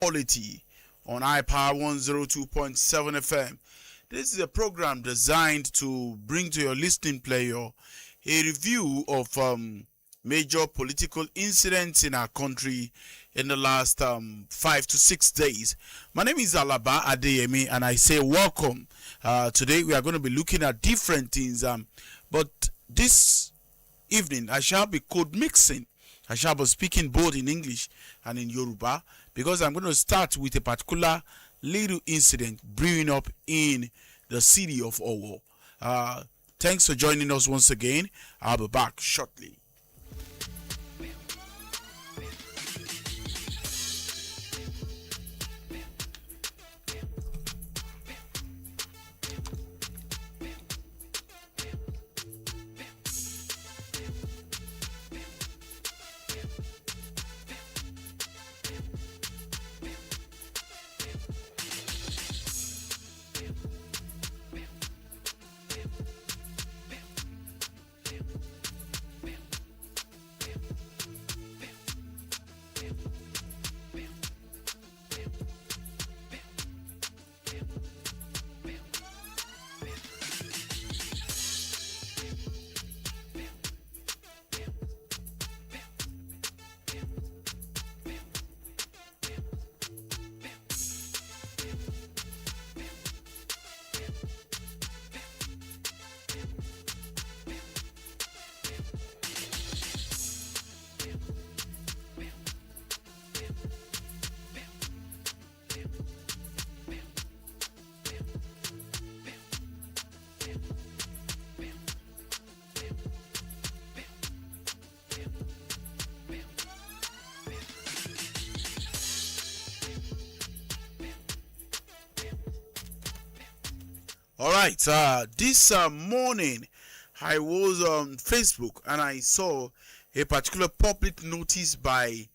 Polity on iPower 102.7 FM. This is a program designed to bring to your listening player a review of major political incidents in our country in the last 5 to 6 days. My name is ALABA ADEYEMI and I say welcome. Today we are going to be looking at different things, but this evening I shall be code mixing. I shall be speaking both in English and in Yoruba because I'm going to start with a particular little incident brewing up in the city of Owo. Thanks for joining us once again. I'll be back shortly. All right, this morning I was on Facebook and I saw a particular public notice by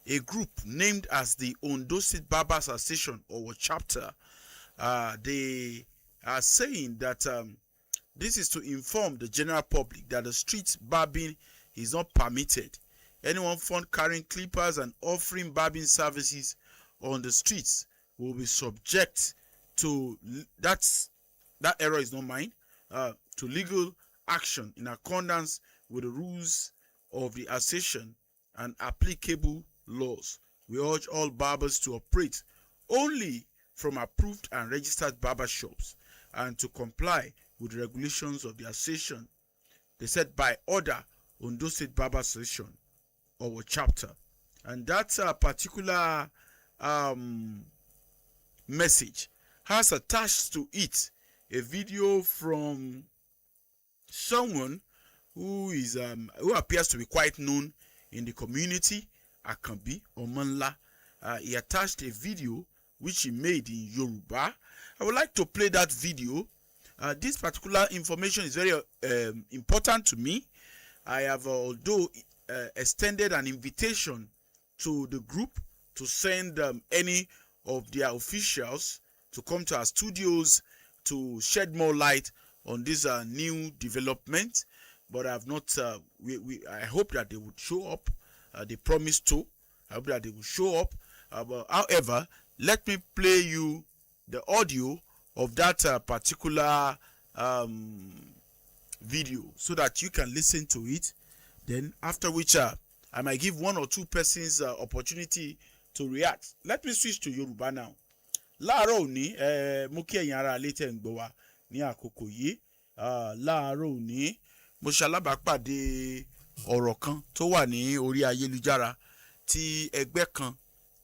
a group named as the Ondo State Barber Association or chapter. They are saying that this is to inform the general public that the street barbing is not permitted. Anyone found carrying clippers and offering barbing services on the streets will be subject to that error is not mine, to legal action in accordance with the rules of the association and applicable laws. We urge all barbers to operate only from approved and registered barber shops and to comply with the regulations of the association. They said by order Ondo State Barber Association or chapter. And that particular message has attached to it a video from someone who is who appears to be quite known in the community, Akambi Omanla. He attached a video which he made in Yoruba. I would like to play that video. This particular information is very important to me. I have although extended an invitation to the group to send any of their officials to come to our studios to shed more light on this new development, but I have not. I hope that they would show up. They promised to. I hope that they will show up. But however, let me play you the audio of that particular video so that you can listen to it. Then after which I might give one or two persons opportunity to react. Let me switch to Yoruba now. Láàárọ̀ òní mo kí ẹ̀yin ará ilé tẹ́ ń gbọ́ wa ní àkókò yìí. Láàárọ̀ òní mo ṣalábàápàdé ọ̀rọ̀ kan tó wà ní orí ayélujára tí ẹgbẹ́ kan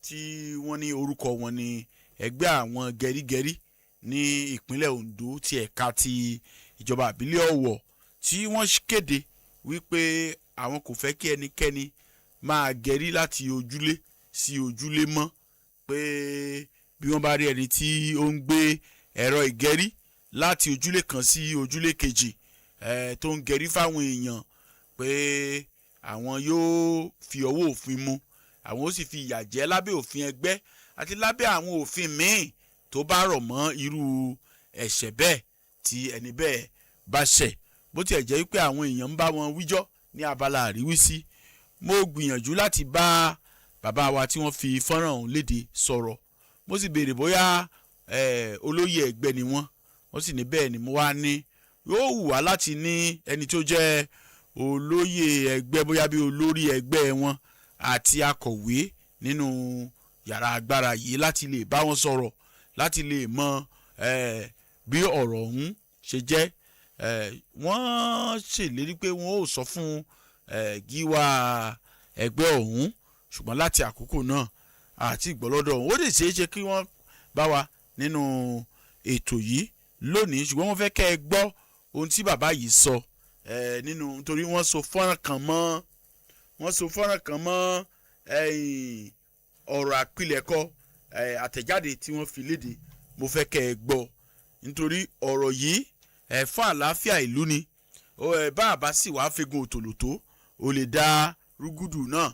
tí wọ́n ní orúkọ wọn ní ẹgbẹ́ àwọn gẹ̀rígẹ̀rí ní ìpínlẹ̀ Ondo ti ẹ̀ka ti ìjọba ìbílẹ̀ Ọ̀wọ̀ tí wọ́n kéde wípé àwọn kò fẹ́ kí ẹnikẹ́ni máa gẹ̀rí láti ojúlé sí ojúlé mọ́, pé bí wọ́n bá rí ẹni tí ó ń gbé ẹ̀rọ ìgẹ̀rí láti ojúlé kan sí ojúlé kejì tó ń gẹ̀rí fáwọn èèyàn, pé àwọn yóò fi ọwọ́ òfin mú, àwọn ó sì fi ìyà jẹ lábẹ́ òfin ẹgbẹ́ àti lábẹ́ àwọn òfin míì tó bá rọ̀ mọ́ irú ẹ̀ṣẹ̀ bẹ́ẹ̀ tí ẹni bẹ́ẹ̀ bá ṣẹ̀. Bó tiẹ̀ jẹ́ wípé àwọn èèyàn ń bá wọn wíjọ́ ní abala àríwísí, mo gbìyànjú láti bá bàbá wa tí wọ́n fi fọ́nrán ọ̀hún léde sọ̀rọ̀ mo sì béèrè bóyá olóyè ẹgbẹ́ ni wọ́n sì ní bẹ́ẹ̀ ni mo wá ní yóò wù wá láti ní ẹni tó jẹ́ olóyè ẹgbẹ́ bóyá bí olórí ẹgbẹ́ wọn àti akọ̀wé nínú yàrá agbára yìí láti lè bá wọn sọ̀rọ̀ láti lè mọ bí ọ̀rọ̀ ọ̀hún ṣe jẹ́ wọ́n ṣèlérí pé wọ́n ò sọ fún gíwá ẹgbẹ́ ọ̀hún ṣùgbọ́n láti àkókò náà àti ìgbọ́lọ́dọ̀ ọ̀hún ó lè ṣeé ṣe kí wọ́n bá wa nínú ètò yìí lónìí ṣùgbọ́n wọ́n fẹ́ kẹ́ ẹ gbọ́ ohun tí bàbá yìí sọ nínú nítorí wọ́n so fọ́nrán kan mọ́ ọ̀rọ̀ àpilẹ̀kọ àtẹ̀jáde tí wọ́n fi léde mo fẹ́ kẹ́ ẹ gbọ́ nítorí ọ̀rọ̀ yìí fún àlàáfíà ìlú ni bá a bá sì wá fegun òtòlótó ó lè dá rúgúdù náà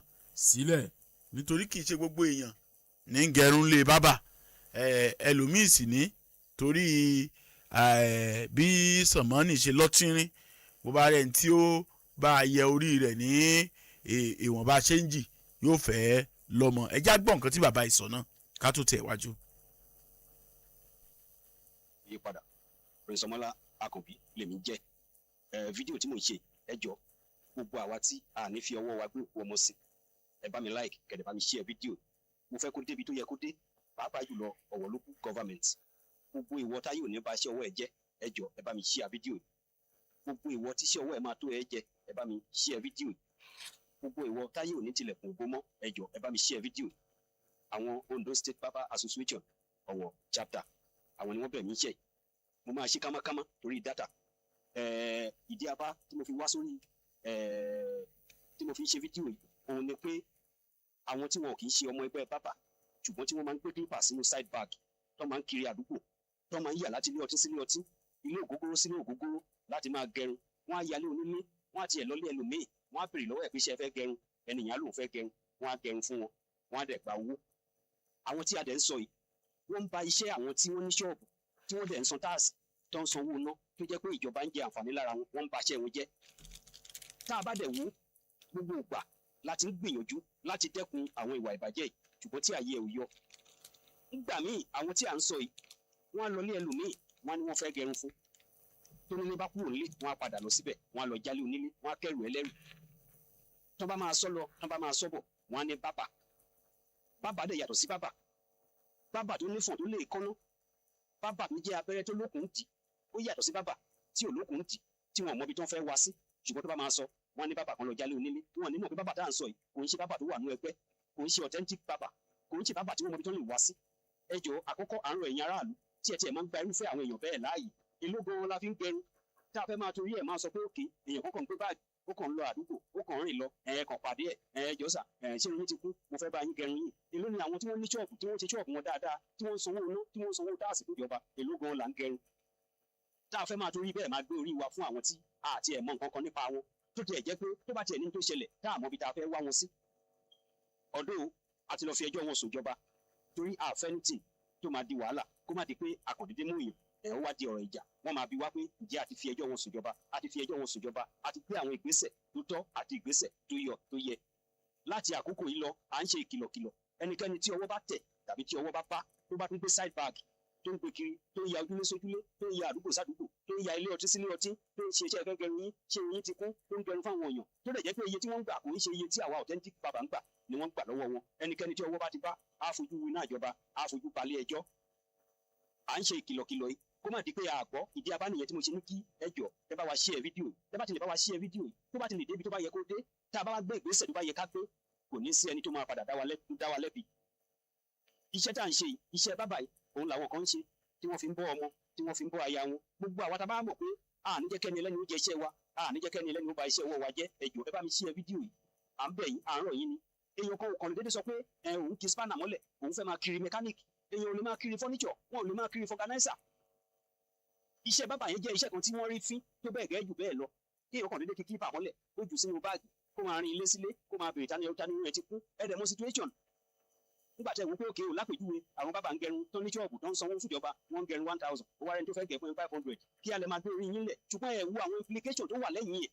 sílẹ̀ nítorí kì í ṣe gbogbo èèyàn ní gẹrun lé bábà ẹlòmíì sì ní torí bí sànmọ́nì ṣe lọ́tínrín bó bá rẹ̀ tí ó bá yẹ orí rẹ̀ ní ìwọ̀nba ṣéǹjì yóò fẹ́ lọ́mọ ẹjá gbọ́ nǹkan tí bàbá ìsọ náà ká tó tẹ̀ wájú. Yípadà Rẹ̀sọ̀mọ́lá Akànbí lèmi jẹ́ fídíò tí mò ń ṣe ẹ jọ̀ọ́ gbogbo àwa tí a ní fi ọwọ́ wa gbé òkú ọmọ sí ẹ bá mi like kẹ̀dẹ̀ bá mi share fídíò mo fẹ́ kó débi tó yẹ kó dé pàápàá jùlọ ọ̀wọ̀ local government gbogbo ìwọ táyé ò ní bá iṣẹ́ ọwọ́ ẹ jẹ́ ẹ jọ̀ọ́ ẹ bá mi share fídíò gbogbo ìwọ tí iṣẹ́ ọwọ́ ẹ máa tó ẹ jẹ ẹ bá mi share fídíò gbogbo ìwọ táyé ò ní tilẹ̀kùn ògbó mọ́ ẹ jọ̀ọ́ ẹ bá mi share fídíò àwọn Ondo State Barber Association ọ̀wọ̀ chapter àwọn ni wọ́n bẹ̀ mí ṣe mo máa ṣe kámákámá torí data ìdí abá tí mo fi wá sórí tí mo fi ń ṣe fídíò yìí òun ni pé àwọn tí wọn kì í ṣe ọmọ ẹgbẹ́ bábà ṣùgbọ́n tí wọ́n máa ń gbé clipper sínú side bag tó máa ń kiri àdúgbò tó máa ń yà láti ilé ọtí sílé ọtí ilé ògógóró sílé ògógóró láti máa gẹrun wọ́n á yalé onílé wọ́n á tiẹ̀ lọ́lé ẹlòmíì wọ́n á béèrè lọ́wọ́ ẹ̀ pé ṣé ẹ fẹ́ gẹrun ẹnìyàn lòun fẹ́ gẹrun wọ́n á gẹrun fún wọn wọ́n á dẹ̀ gba owó àwọn tí a dẹ̀ ń sọ yìí wọ́n ń ba iṣẹ́ àwọn tí wọ́n ní ṣọ́ọ̀bù tí wọ́n dẹ̀ ń san táàsì tó ń sanwó ná tó jẹ́ pé ìjọba ń jẹ àǹfààní lára wọn wọ́n ń ba iṣẹ́ wọn jẹ́ tá a bá dẹ̀ wú gbogbo ìgbà láti ń gbìyànjú láti dẹ́kun àwọn ìwà ìbàjẹ́ yìí ṣùgbọ́n tí àyè ẹ̀ ò yọ nígbà míì àwọn tí à ń sọ yìí wọ́n á lọ lé ẹlòmíì wọ́n á ní wọ́n fẹ́ gẹrun fún tó nílé bá kúrò nílé wọ́n á padà lọ síbẹ̀ wọ́n á lọ jálé onílé wọ́n á kẹ́rù ẹlẹ́rù tó bá máa sọ lọ tó bá máa sọ bọ̀ wọ́n á ní bábà dẹ̀ yàtọ̀ sí bábà tó nífọ̀n tó lè kọ́ná bábà tó jẹ́ abẹ́rẹ́ tó lókun tì ó yàtọ̀ sí bábà tí ò lókun tì tí wọn mọbi tó ń fẹ́ wá sí ṣùgbọ́n tó bá máa sọ wọn ní bábà kan lọ jálé onílé wọn ní mọ̀ pé bábà tá à ń sọ yìí kò ń ṣe bábà tó wà ní ẹgbẹ́ kò ń ṣe authentic bábà kò ń ṣe bábà tí wọn mọbi tó lè wá sí. ẹ jọ̀ọ́ àkọ́kọ́ à ń rọ ẹ̀yin aráàlú tí ẹ tiẹ̀ máa ń gba irúfẹ́ àwọn èèyàn bẹ́ẹ̀ láàyè èló gan la fi ń gẹrun tá a fẹ́ máa torí ẹ̀ máa sọ pé òkè èèyàn kọ́kàn ń gbé báàgì ó kàn ń lọ àdúgbò ó kàn ń rìn lọ kàn pàdé jọ́sà ṣé irun ti kú mo fẹ́ bá yín gẹrun yìí èló ni àwọn tí wọ́n ní ṣọ́ọ̀bù tí wọ́n ṣe ṣọ́ọ̀bù wọn dáadáa tí wọ́n ń sanwó iná tí wọ́n ń sanwó táàsì lójọba èló gan là ń gẹrun tá a fẹ́ máa torí bẹ́ẹ̀ máa gbé orí wa fún àwọn tí àti ẹ̀ mọ̀ nǹkan kan nípa wọn tó tiẹ̀ jẹ́ pé tó bá tiẹ̀ ní tó ṣẹlẹ̀ tá a mọ̀ bí tá a fẹ́ wá wọn sí. ọ̀dọ̀ a ti lọ fi ẹjọ́ wọn sùn jọba torí àfẹ́nìtì tó máa di wàhálà kó má di pé àkàndédé mú èèyàn wá di ọ̀rọ̀ ìjà wọ́n máa bi wá pé ǹjẹ́ a ti fi ẹjọ́ wọn sùn jọba a ti fi ẹjọ́ wọn sùn jọba a ti gbé àwọn ìgbésẹ̀ tó tọ́ àti ìgbésẹ̀ tó yẹ láti àkókò yìí lọ à ń ṣe ìkìlọ̀kìlọ̀ ẹnikẹ́ni tí ọwọ́ bá tẹ̀ tàbí tí ọwọ́ bá bá tó bá tún gbé side bag tó ń gbé kiri tó ń ya ojúlé sójúlé tó ń ya àdúgbò sádùúgbò tó ń ya ilé ọtí sílé ọtí tó ń ṣe iṣẹ́ ìfẹ́ gẹrun yín ṣé yín ti kún tó ń gẹrun fáwọn èèyàn tó lè jẹ́ pé iye tí wọ́n ń gbà kò ń ṣe iye tí àwa authentic bàbá ń gbà ni wọ́n ń gbà lọ́wọ́ wọn ẹnikẹ́ni tí ọwọ́ bá ti bá á fojú winá ìjọba á fojú balẹ̀ ẹjọ́ à ń ṣe ìkìlọ̀kìlọ̀ yìí kó má di pé àgbọ̀ ìdí abánìyẹn tí mo ṣe ní kí ẹ jọ̀ọ́ ẹ bá wa share fídíò ẹ bá ti lè bá wa share fídíò tó bá ti lè débi tó bá yẹ kó dé tá a bá wá gbé ìgbésẹ̀ tó bá yẹ ká gbé kò ní sí ẹni tó máa padà dá wa lẹ́bi iṣẹ́ tá à ń ṣe yìí iṣẹ́ bábà yìí òun làwọn kan ń ṣe tí wọ́n fi ń bọ́ ọmọ tí wọ́n fi ń bọ́ aya wọn gbogbo àwa tá a bá mọ̀ pé a ní jẹ́ kẹ́ni ẹlẹ́ni ó jẹ iṣẹ́ wa a ní jẹ́ kẹ́ni ẹlẹ́ni ó ba iṣẹ́ ọwọ́ wa jẹ́ ẹ jọ̀ọ́ ẹ bá mi share fídíò yìí à ń bẹ̀ yín à ń rọ̀ yín ni èèyàn kan kàn lè dédé sọ pé òun kì í spanner mọ́lẹ̀ òun fẹ́ máa kiri mechanic èèyàn ò lè máa kiri furniture wọn ò lè máa kiri organizer iṣẹ́ bábà yẹn jẹ́ iṣẹ́ kan tí wọ́n rí fín tó bẹ́ẹ̀ gẹ́ jù bẹ́ẹ̀ lọ kí èèyàn kàn dédé kí kílípà mọ́lẹ̀ ó jù sínú báàgì kó máa rin ilé sílé kó máa bèrè tani rẹ̀ ti kú ẹ̀dẹ̀ mọ́ situation nígbà tí ẹ wò pé òkè ò lápèjúwe àwọn bábà ń gẹrun tó ní ṣọ́ọ̀bù tó ń sanwó fúnjọba wọ́n ń gẹrun 1000 ó wá rẹni tó fẹ́ gẹ̀ fún 500 kí a lè máa gbé orí yín lẹ̀ ṣùgbọ́n ẹ wo àwọn implication tó wà lẹ́yìn ẹ̀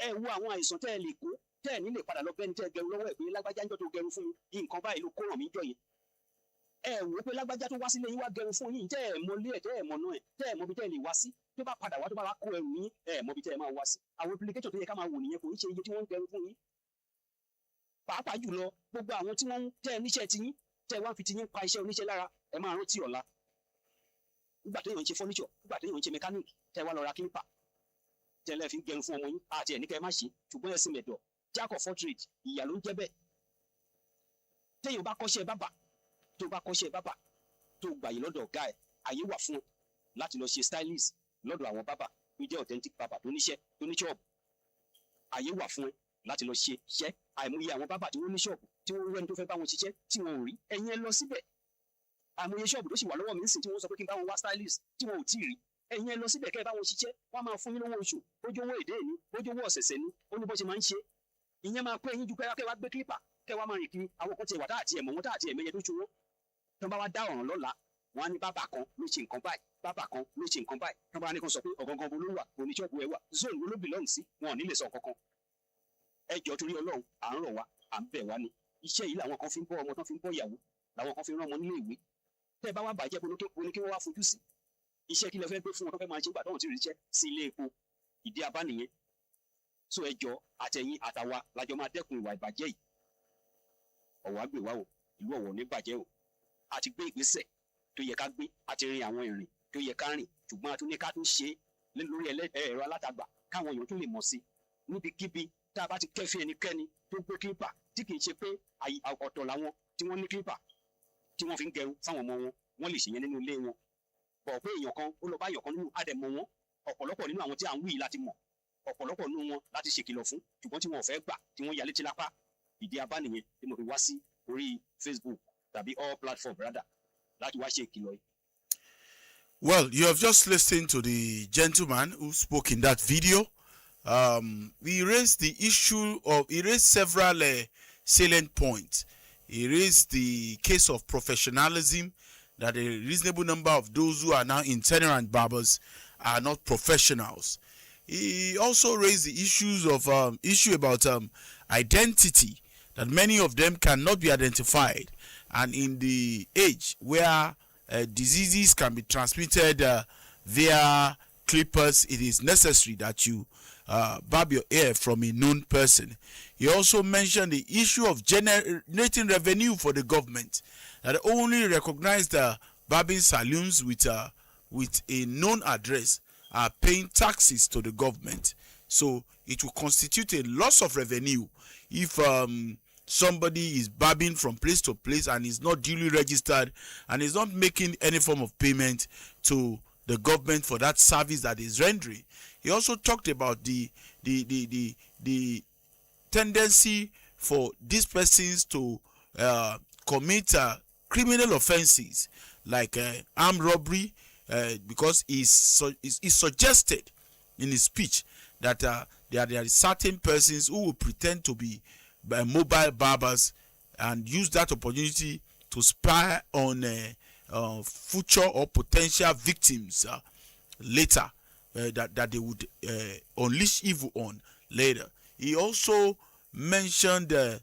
ẹ wo àwọn àìsàn tẹ́ ẹ lè kó tẹ́ ẹ̀ ní lè padà lọ bẹ́ni tẹ́ ẹ gẹrun lọ́wọ́ ẹ̀ pé lágbájá ń jọ́ tó gẹrun fún mi nǹkan báyìí ló kó ràn mí jọ yẹn ẹ wò ó pé lágbájá tó wá sílé yín wá gẹrun fún yín tẹ́ ẹ̀ mọ ilé ẹ̀ tẹ́ ẹ̀ mọ náà ẹ̀ tẹ́ ẹ̀ mọ ibi tẹ́ ẹ̀ lè wá sí tó bá padà wá tó bá wá kó ẹrù yín ẹ̀ mọ ibi tẹ́ ẹ̀ máa wá sí àwọn implication tó yẹ ká máa wò nìyẹn kò ń ṣe iye tí wọ́n ń gẹrun fún yín pàápàá jùlọ gbogbo àwọn tí wọ́n ń tẹ́ ẹ níṣẹ́ tiyín tẹ́ ẹ wá fi tiyín pa iṣẹ́ oníṣẹ́ lára ẹ máa rántí ọ̀la nígbà téèyàn ń ṣe fọ́níṣọ̀ nígbà téèyàn ń ṣe mẹkáníìkì tẹ́ ẹ wá lọ ra kílípà tẹ́ ẹ lẹ́ẹ̀ fi ń gẹrun fún ọmọ yín àti ẹ̀ ní kẹ́ ẹ má ṣe ṣùgbọ́n ẹ sì mẹ̀dọ̀ jack of all trades ìyà ló ń jẹ́ bẹ́ẹ̀ téèyàn bá kọ́ṣẹ́ bábà tó bá kọ́ṣẹ́ bábà tó gbàyè lọ́dọ̀ ọ̀gá ẹ̀ àyè wà fún ọ láti lọ ṣe stylist lọ́dọ̀ àwọn bábà tó jẹ́ authentic bábà tó níṣẹ́ tó ní ṣọ́ọ̀bù àyè wà fún ẹ láti lọ ṣe iṣẹ́ àìmọye àwọn bábà tí wọ́n ní ṣọ́ọ̀bù tí wọ́n rẹ́ni tó fẹ́ bá wọn ṣiṣẹ́ tí wọ́n ò rí ẹ̀yin ẹ lọ síbẹ̀ àìmọye ṣọ́ọ̀bù tó sì wà lọ́wọ́ mi nísìnyí tí wọ́n sọ pé kí n bá wọn wá stylist tí wọn ò tí ì rí ẹ̀yin ẹ lọ síbẹ̀ kẹ́ ẹ bá wọn ṣiṣẹ́ wọ́n máa fún yín lówó oṣù bójú owó èdè ni bójú owó ọ̀sẹ̀sẹ̀ ni ó ní bó ṣe máa ń ṣe ìyẹn máa pẹ́ yín ju kẹ́ wá gbé kílípà kẹ́ wá máa rìn kiri àwọn kan tiẹ̀ wà táàtì ẹ̀mọ̀ wọn táàtì ẹ̀mẹ́yẹ tó ṣòro tó bá wá dá ọ̀ràn lọ́la wọn á ní bàbá kan ló ṣe nǹkan báyìí bàbá kan ló ṣe nǹkan báyìí tó bá ní kan sọ pé ọ̀gangan bo ló wà oníṣọ́ọ̀bù ẹ̀ wà zone wo ló belong sí wọn ò ní lè sọ kankan ẹ jọ torí Ọlọ́run à ń rọ̀ wá à ń bẹ̀ wá ni iṣẹ́ yìí làwọn kan fi ń bọ́ ọmọ tán fi ń bọ́ ìyàwó làwọn kan fi ń rán ọmọ nílé ìwé tẹ́ ẹ bá wá bàjẹ́ bolo kí wọ́n wá fojú sí iṣẹ́ kí lẹ fẹ́ gbé fún wọn tó fẹ́ máa ṣe gbà tó wọn ti rí iṣẹ́ sí ilé epo ìdí abá nìyẹn so ẹ jọ àtẹ̀yìn àtàwa lájọ máa dẹ́kun ìwà ìbàjẹ́ yìí ọ̀wọ́ àgbè wá o ìlú Ọ̀wọ̀ ní bàjẹ́ o a ti gbé ìgbésẹ̀ tó yẹ ká gbé àti rin àwọn ìrìn tó yẹ ká rìn ṣùgbọ́n a tún ní ká tún ṣe é lórí ẹ̀rọ alátagbà káwọn èèyàn tún lè mọ̀ sí níbikíbi tá a bá ti kẹ́fí ẹnikẹ́ni tó gbé kílípà tí kì í ṣe pé ọ̀tọ̀ làwọn tí wọ́n ní kílípà tí wọ́n fi ń gẹrun fáwọn ọmọ wọn wọ́n lè ṣèyẹn nínú ilé wọn bọ̀ pé èèyàn kan ó lọ bá èèyàn kan nínú àdẹ̀mọ̀ wọn ọ̀pọ̀lọpọ̀ nínú àwọn tí à ń wí láti mọ̀ ọ̀pọ̀lọpọ̀ nínú wọn láti ṣèkìlọ̀ fún ṣùgbọ́n tí wọn ò fẹ́ gbà tí wọ́n ya létí lápá ìdí abá nìyẹn tí mo fi wá sí orí Facebook tàbí all platform rather láti wá ṣe ìkìlọ̀ yìí. Well, you have just listened to the gentleman who spoke in that video. He raised several salient points. He raised the case of professionalism, that a reasonable number of those who are now itinerant barbers are not professionals. He also raised the issue about identity, that many of them cannot be identified, and in the age where diseases can be transmitted via clippers, it is necessary that you barb your hair from a known person. He also mentioned the issue of generating revenue for the government, that only recognized barbing saloons with a known address are paying taxes to the government. So it will constitute a loss of revenue if somebody is barbing from place to place and is not duly registered and is not making any form of payment to the government for that service that is rendering. He also talked about the tendency for these persons to commit criminal offenses like armed robbery, because he suggested in his speech that there are certain persons who will pretend to be mobile barbers and use that opportunity to spy on future or potential victims later, that they would unleash evil on later. He also mentioned the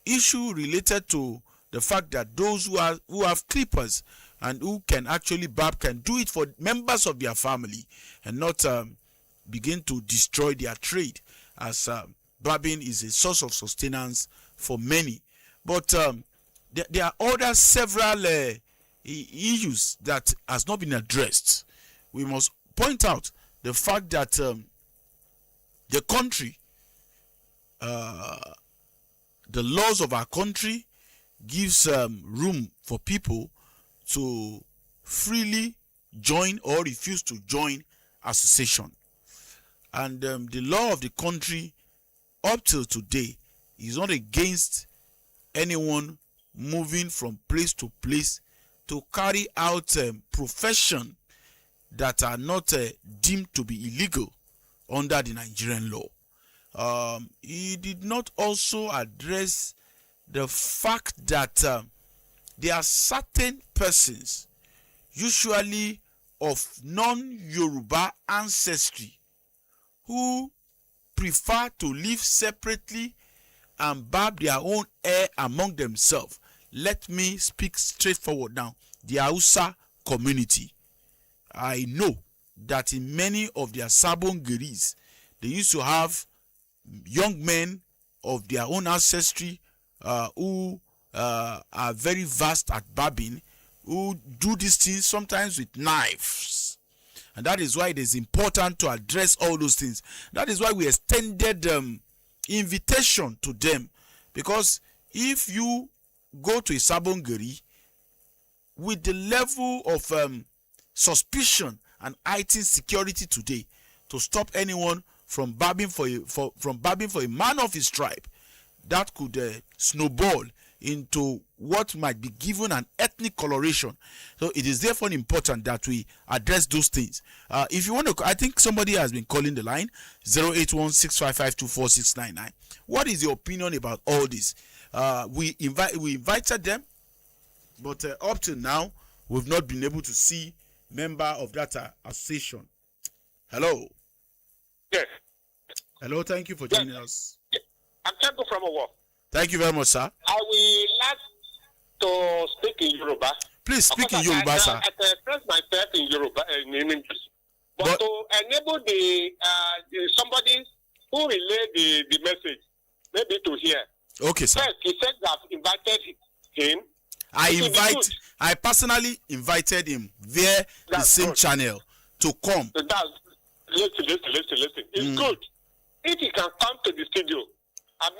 issue related to the fact that those who have clippers and who can actually barb can do it for members of their family and not begin to destroy their trade, as barbing is a source of sustenance for many. But there are other several issues that has not been addressed. We must point out the fact that the country, the laws of our country gives room for people to freely join or refuse to join association, and the law of the country up till today is not against anyone moving from place to place to carry out profession that are not deemed to be illegal under the Nigerian law. He did not also address the fact that there are certain persons, usually of non-Yoruba ancestry, who prefer to live separately and barb their own hair among themselves. Let me speak straightforward now. The Hausa community, I know that in many of their Sabon Geris, they used to have young men of their own ancestry who are very vast at barbing, who do these things sometimes with knives. And that is why it is important to address all those things. That is why we extended invitation to them. Because if you go to a Sabongeri with the level of suspicion and heightened security today, to stop anyone from barbing for a man of his tribe, that could snowball into what might be given an ethnic coloration. So it is therefore important that we address those things. If you want to, I think somebody has been calling the line 08165524699. What is your opinion about all this? We invited them, but up to now we've not been able to see member of that association. Hello. Yes. Hello. Thank you for joining us. I'm Temple from Owo. Thank you very much, sir. I will like to speak in Yoruba. Please speak in Yoruba, sir. I can express myself in Yoruba in English, but to enable the somebody who relay the message, maybe to hear. Okay, sir. First, he said that invited him. I personally invited him via the same good. channel to come. Listen. It's good if he can come to the studio. And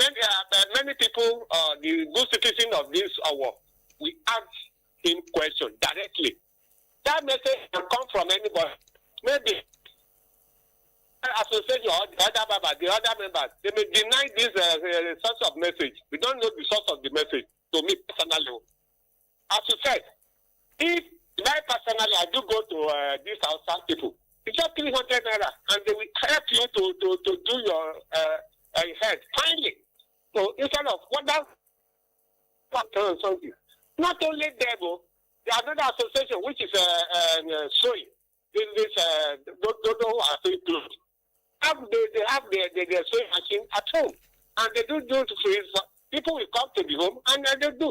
many people, the good citizen of this hour, we ask him question directly. That message can come from anybody. Maybe association or the other members, they may deny this source of message. We don't know the source of the message. To me personally, as you said, if I personally I do go to these outside people, it's just 300 naira, and they will help you to do your head finally. So instead of something, not only them, there are another association which is sewing. Those who are sewing clothes. They have their sewing machine at home, and they do it for people will come to the home and they do.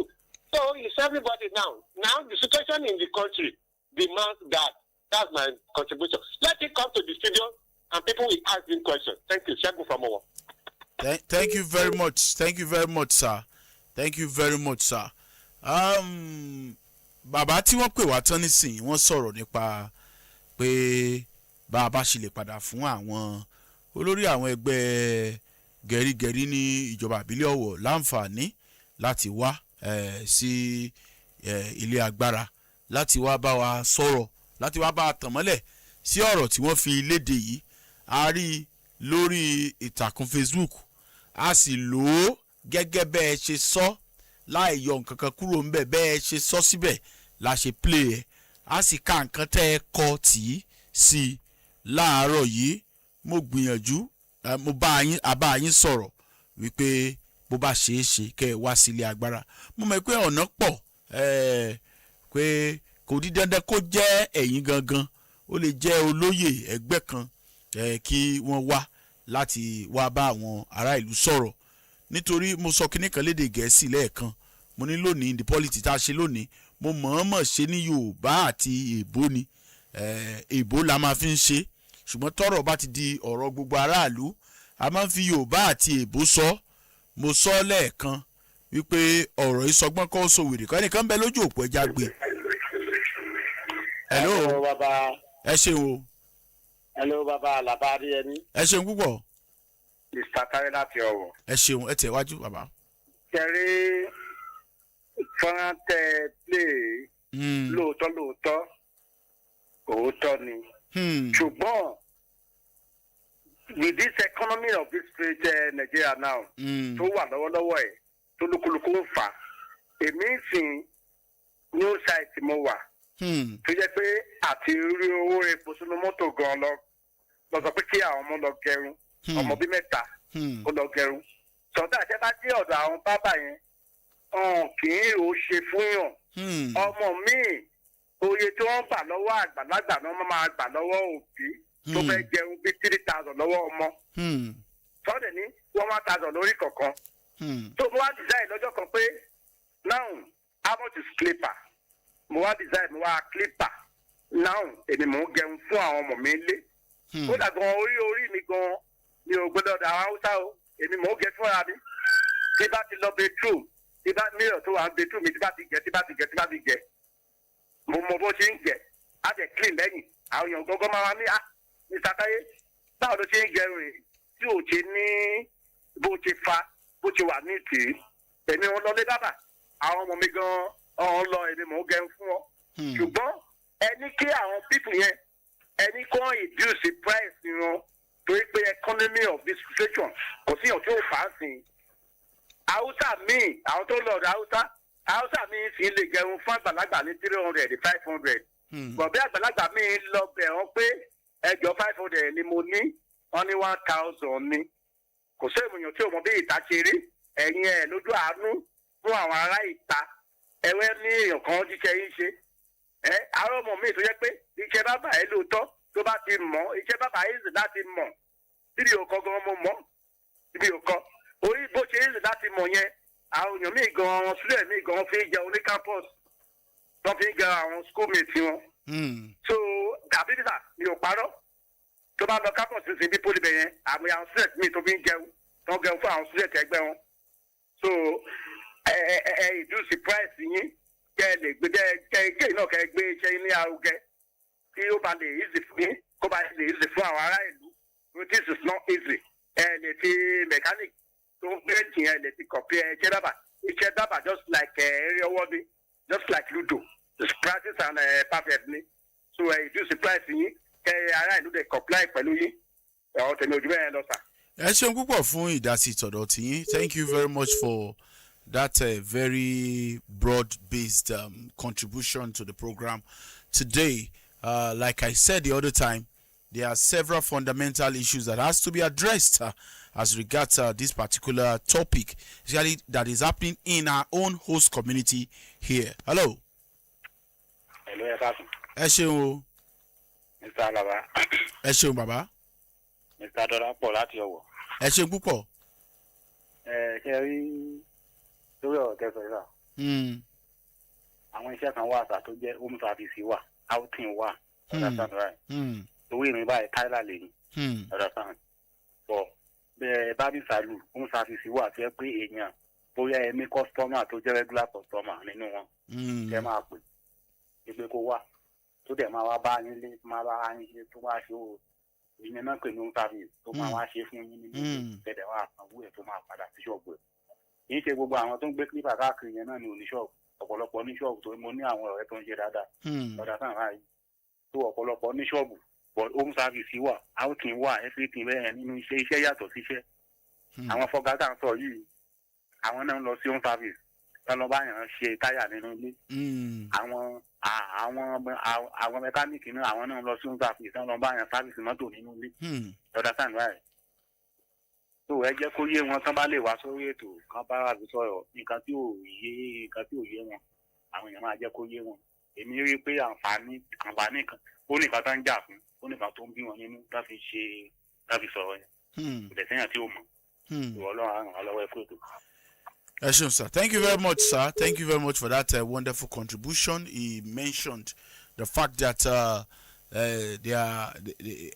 So it's everybody now. Now the situation in the country demands that. That's my contribution. Let it come to the studio and people will ask him questions. Thank you. Shegun from Owo. Thank you very much. Thank you very much, sir. Thank you very much, sir. Bàbá tí wọ́n pè wá tán nísìnyí wọ́n sọ̀rọ̀ nípa pé bàbá ṣe lè padà fún àwọn olórí àwọn ẹgbẹ́ gẹ̀rígẹ̀rí ní ìjọba ìbílẹ̀ Ọ̀wọ̀ láǹfààní láti wá sí ilé agbára láti wá bá wa sọ̀rọ̀, láti wá bá a tàn mọ́lẹ̀ sí ọ̀rọ̀ tí wọ́n fi léde yìí. A rí lórí ìtàkùn Facebook, a sì lò ó gẹ́gẹ́ bẹ́ẹ̀ ṣe sọ láì yọ nǹkan kan kúrò ńbẹ̀, bẹ́ẹ̀ ṣe sọ síbẹ̀ la ṣe play ẹ̀. A sì ka nǹkan tẹ́ ẹ kọ tì í sí láàárọ̀ yìí. Mo gbìyànjú, mo bá yín sọ̀rọ̀ wípé bó bá ṣeé ṣe kẹ́ ẹ wá sílé agbára. Mo mọ̀ pé ọ̀nà pọ̀, pé kò di dandan kó jẹ́ ẹ̀yin gangan, ó lè jẹ́ olóyè ẹgbẹ́ kan kí wọ́n wá láti wá bá àwọn ará ìlú sọ̀rọ̀. Nítorí mo sọ kíní kan lédè Gẹ̀ẹ́sì lẹ́ẹ̀kan, mo ní lónìí the Polity tá a ṣe lónìí, mo mọ̀ọ́mọ̀ ṣe ní Yorùbá àti èbó ni. Èbó la máa fi ń ṣe, ṣùgbọ́n tọ́rọ̀ bá ti di ọ̀rọ̀ gbogbo aráàlú a máa ń fi Yorùbá àti èbó sọ. Mo sọ lẹ́ẹ̀kan wípé ọ̀rọ̀ ìsọgbọ́n kọ́ sòwèrè kan, ẹnìkan bẹ lójú òpó ẹja gbé. Hello baba. Ẹ ṣeun o. Hello baba ALABA ADEYEMI. Ẹ ṣeun púpọ̀. Mr. Tare láti Ọ̀wọ̀. Ẹ ṣeun, ẹ tẹ̀wájú bàbá. Kẹrí fọ́nrán tẹ play lóòótọ́ òótọ́ ni. Ṣùgbọ́n with this economy of this great Nigeria now tó wà lọ́wọ́lọ́wọ́ ẹ̀ tó lúkúlùkù ń fà, èmi ń sìn new site mo wà. Tó jẹ́ pé àti rí owó epo sínú mọ́tò gan lọ sọ pé kí àwọn ọmọ lọ gẹrun, ọmọ bí mẹ́ta ó lọ gẹrun. Sọ̀tà àṣẹ bá dé ọ̀dọ̀ àwọn bábà yẹn kì í ò ṣe fún yàn. Ọmọ míì oye tí wọ́n gbà lọ́wọ́ àgbàlagbà náà máa gbà lọ́wọ́ òbí tó fẹ́ jẹun bí 3,000 lọ́wọ́ ọmọ. sọ́dẹ̀ ní 1,000 lórí kọ̀ọ̀kan. tó mo wá design lọ́jọ́ kan pé now how much is clipper mo wá design mo wá clipper now èmi mò ń gẹrun fún àwọn ọmọ mi lé. ó dà gan orí mi gan mi ò gbọdọ̀ dà àwọn haúsá o èmi mò ń gẹ fúnra mi tí bá ti lọ bedroom tí bá mìíràn tó wà bedroom mi tí bá ti gẹ mo mọ bó ṣe ń gẹ á jẹ clean lẹ́yìn àwọn èèyàn gbọ́ngàn máa wá ní Mr. Táyé báwo ló ṣe ń gẹrun rẹ̀ tí ò ṣe ní bó ṣe fa bó ṣe wà ní ìtì èmi wọn lọlé bàbà àwọn ọmọ mi gan ọ̀hún lọ èmi mò ń gẹrun fún wọn ṣùgbọ́n ẹni kí àwọn people yẹn ẹni kọ́ reduce price wọn torí pé economy of this situation kò sí ọ̀tí òfà sí i haúsá míì àwọn tó lọ ọ̀dọ̀ haúsá míì sì lè gẹrun fún àgbàlagbà ní 300 500 bọ̀bí àgbàlagbà míì lọ bẹ̀ wọ́n pé ẹjọ́ 500 ni mo ní wọ́n ní 1,000 ni kò sí èèyàn tí ò mọ bí ìta ṣe rí ẹ̀yin ẹ̀ lójú àánú fún àwọn ará ìta ẹ̀wẹ́ ní èèyàn kan jíṣẹ́ yín ṣe àwọn ọmọ míì tó yẹ pé iṣẹ́ bàbá ẹ̀ lóòótọ́ tó bá ti mọ̀ iṣẹ́ bàbá ẹ̀ sì láti mọ̀ síbi òkọ gan mo mọ̀ síbi òkọ orí bó ṣe sì láti mọ̀ yẹn àwọn èèyàn míì gan sílẹ̀ míì gan fi jẹun ní campus wọ́n fi jẹ àwọn schoolmates wọn. so àbí nígbà mi ò parọ́ tó bá lọ campus sí bí poli bẹ̀ yẹn àwọn student míì tó fi ń jẹun tó ń jẹun fún àwọn student ẹgbẹ́ wọn. so ìdúsí price yín kẹ lè gbé kẹ náà kẹ gbé iṣẹ́ ní arugẹ tí ó bá lè easy fún yín kó bá lè easy fún àwọn ará ìlú this is not easy lè fi mechanic tó ń gbé jìyàn lè fi compare iṣẹ́ dábà just like eré ọwọ́ ni just like ludo it's practice and perfect ni so reduce price yín kẹ ará ìlú dẹ̀ comply pẹ̀lú yín ọ̀hún tẹ̀lé ojú bẹ́ẹ̀ lọ sà. ẹ ṣeun púpọ̀ fún ìdásí ìtọ̀dọ̀ tiyín thank you very much for that very broad-based contribution to the program today. Like I said the other time, there are several fundamental issues that has to be addressed as regards this particular topic, especially that is happening in our own host community here. Hello. Hello, Ekasun. Ẹ ṣeun o. Mr. Alaba. Ẹ ṣeun bàbá. Mr. Dọ́lápọ̀ láti Ọ̀wọ̀. Ẹ ṣeun púpọ̀. Ṣe rí lórí ọ̀rọ̀ tẹ́sán yìí. Àwọn iṣẹ́ kan wà àṣà tó jẹ́ home service wà outing wà understand right. Owó ìrìn báyìí Tyler lè ní understand. Bọ̀ bẹ́ẹ̀ bábí sàlù home service wà tó yẹ pé èèyàn bóyá ẹ̀mí customer tó jẹ́ regular customer nínú wọn. Ṣé máa pè é pé kó wà tó dẹ̀ máa wá bá nílé máa bá yín ṣe tó wá ṣe o ìyẹn náà pè ní home service tó máa wá ṣe fún yín nínú ìṣẹ̀dẹ̀ wà sanwó ẹ̀ tó máa padà sí ṣọ́ọ̀bù ẹ̀. Kì í ṣe gbogbo àwọn tó ń gbé clipper káàkiri yẹn náà ní oníṣọ́ọ̀bù ọ̀pọ̀lọpọ̀ oníṣọ́ọ̀bù tó mo ní àwọn ọ̀rẹ́ tó ń ṣe dáadáa ọ̀dà sáà ráàyè tó ọ̀pọ̀lọpọ̀ oníṣọ́ọ̀bù but home service wà outing wà everything bẹ́ẹ̀ nínú iṣẹ́ yàtọ̀ síṣẹ́. Àwọn fọ́gátà ń sọ yìí àwọn náà ń lọ sí home service tán lọ bá yàn ṣe táyà nínú ilé. Àwọn mẹkáníìkì náà àwọn náà ń lọ sí home service tán lọ bá yàn sáfìsì mọ́tò nínú ilé ọ̀dà sáà ráàyè. tó ẹ jẹ́ kó yé wọn tán bá lè wá sórí ètò kan bá wà sọ̀rọ̀ nǹkan tí ò yé wọn àwọn èèyàn máa jẹ́ kó yé wọn. Èmi rí i pé àǹfààní kan ó nìkan tó ń jà fún ó nìkan tó ń bí wọn nínú tá fi sọ̀rọ̀ yẹn kò dẹ̀ sẹ́yìn tí ó mọ̀ ìwọ Ọlọ́run á ràn wá lọ́wọ́ ẹ kú ètò. Yes, sir. Thank you very much, sir. Thank you very much for that wonderful contribution. He mentioned the fact that